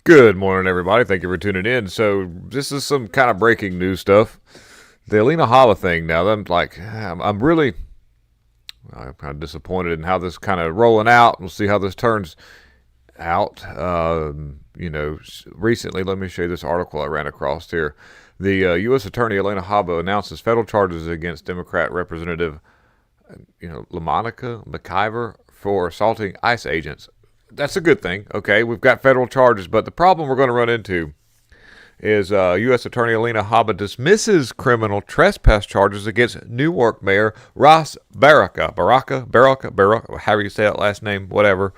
Good morning, everybody. Thank you for tuning in. So, this is some kind of breaking news stuff. The Alina Habba thing. Now, I'm kind of disappointed in how this kind of rolling out. We'll see how this turns out. Recently, let me show you this article I ran across here. The U.S. Attorney Alina Habba announces federal charges against Democrat Representative, LaMonica McIver for assaulting ICE agents. That's a good thing. Okay, we've got federal charges, but the problem we're going to run into is U.S. Attorney Alina Habba dismisses criminal trespass charges against Newark Mayor Ross Baraka, however you say that last name, whatever.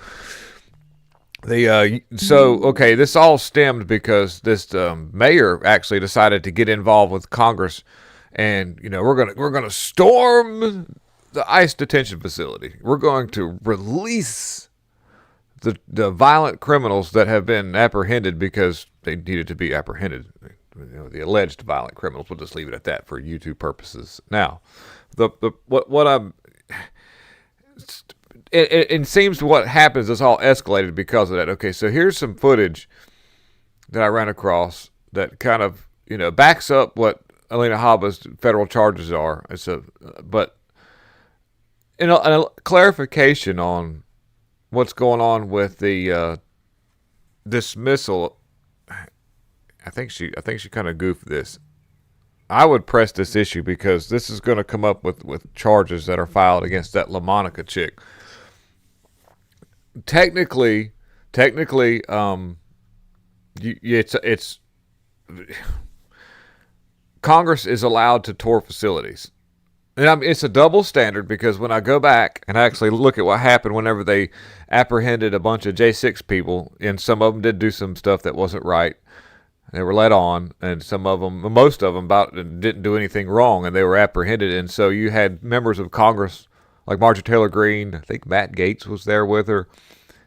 This all stemmed because this mayor actually decided to get involved with Congress, and we're gonna storm the ICE detention facility. We're going to release the violent criminals that have been apprehended because they needed to be apprehended. The alleged violent criminals. We'll just leave it at that for YouTube purposes. Now, it seems what happens is all escalated because of that. Okay, so here's some footage that I ran across that kind of backs up what Alina Habba's federal charges are. But a clarification on what's going on with the dismissal. I think she kind of goofed this. I would press this issue because this is going to come up with charges that are filed against that LaMonica chick. Technically, it's Congress is allowed to tour facilities. And it's a double standard because when I go back and actually look at what happened whenever they apprehended a bunch of J6 people, and some of them did do some stuff that wasn't right, they were let on, and most of them didn't do anything wrong, and they were apprehended. And so you had members of Congress like Marjorie Taylor Greene, I think Matt Gaetz was there with her,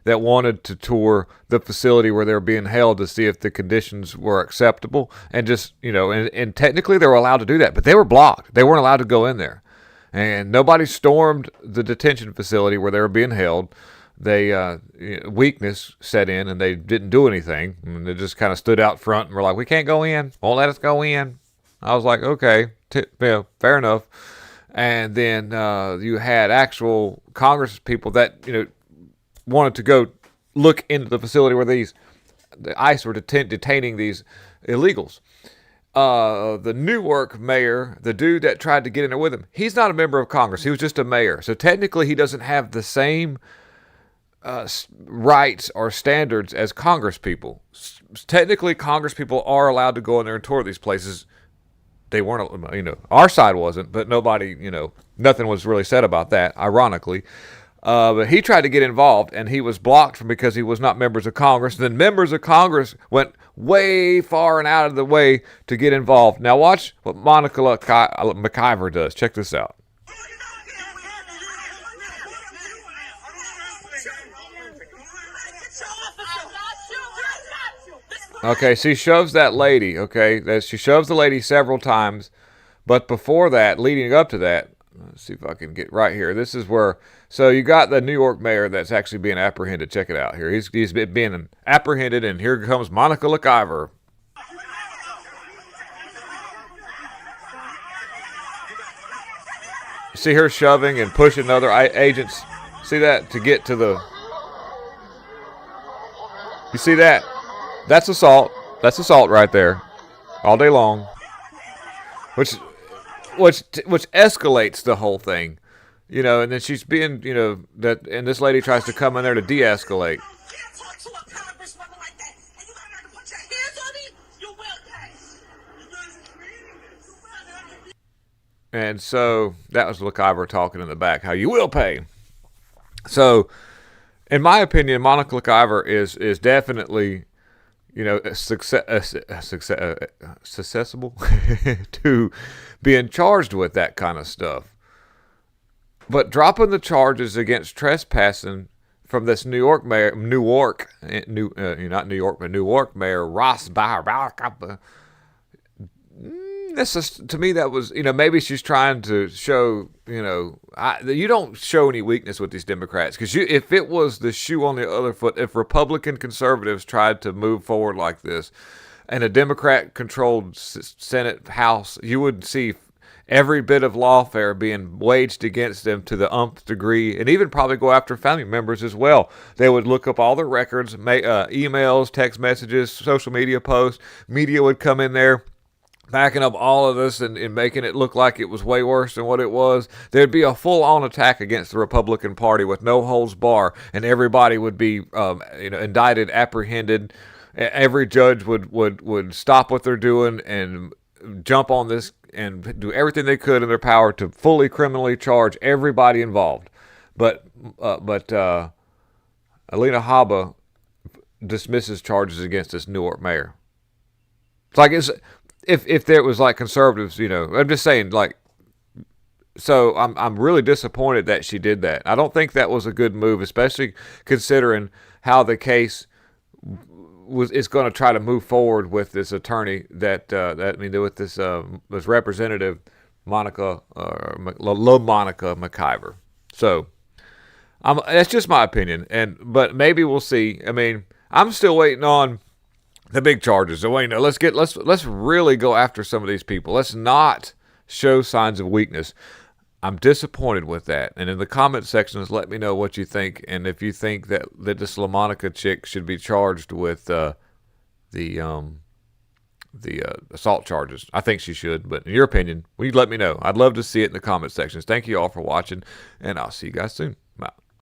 that wanted to tour the facility where they were being held to see if the conditions were acceptable. And just, and technically they were allowed to do that, but they were blocked. They weren't allowed to go in there. And nobody stormed the detention facility where they were being held. Weakness set in and they didn't do anything. And they just kind of stood out front and were like, we can't go in. Won't let us go in. I was like, okay, fair enough. And then you had actual Congress people that, wanted to go look into the facility where the ICE were detaining these illegals. The Newark mayor, the dude that tried to get in there with him, he's not a member of Congress. He was just a mayor. So technically he doesn't have the same rights or standards as Congress people. Technically, Congress people are allowed to go in there and tour these places. They weren't, our side wasn't, but nobody, nothing was really said about that, ironically. But he tried to get involved, and he was blocked because he was not members of Congress. And then members of Congress went way far and out of the way to get involved. Now watch what Monica McIver does. Check this out. Okay, she shoves that lady, okay? She shoves the lady several times. But before that, leading up to that, let's see if I can get right here. This is where, so you got the New York mayor that's actually being apprehended. Check it out here. He's being apprehended, and here comes Monica McIver. See her shoving and pushing other agents. See that? To get to the... You see that? That's assault. That's assault right there. All day long. Which escalates the whole thing. And then she's being, and this lady tries to come in there to de-escalate. And so that was McIver talking in the back, how you will pay. So, in my opinion, Monica McIver is definitely, accessible to being charged with that kind of stuff. But dropping the charges against trespassing from this Newark mayor Ross Baraka, This is, to me, that was, maybe she's trying to show, you don't show any weakness with these Democrats, because if it was the shoe on the other foot, if Republican conservatives tried to move forward like this, and a Democrat-controlled Senate House, you would see every bit of lawfare being waged against them to the umpth degree, and even probably go after family members as well. They would look up all the records, emails, text messages, social media posts. Media would come in there, backing up all of this and making it look like it was way worse than what it was. There'd be a full-on attack against the Republican Party with no holds bar, and everybody would be indicted, apprehended. Every judge would stop what they're doing and jump on this and do everything they could in their power to fully criminally charge everybody involved. But Alina Habba dismisses charges against this Newark mayor. It's like if there was like conservatives, I'm just saying, like, so I'm really disappointed that she did that. I don't think that was a good move, especially considering how the case is going to try to move forward with this attorney with this representative Monica McIver. So that's just my opinion, but maybe we'll see. I mean, I'm still waiting on the big charges. So let's really go after some of these people. Let's not show signs of weakness. I'm disappointed with that. And in the comment sections, let me know what you think, and if you think that this LaMonica chick should be charged with the assault charges. I think she should, but in your opinion, will you let me know? I'd love to see it in the comment sections. Thank you all for watching, and I'll see you guys soon.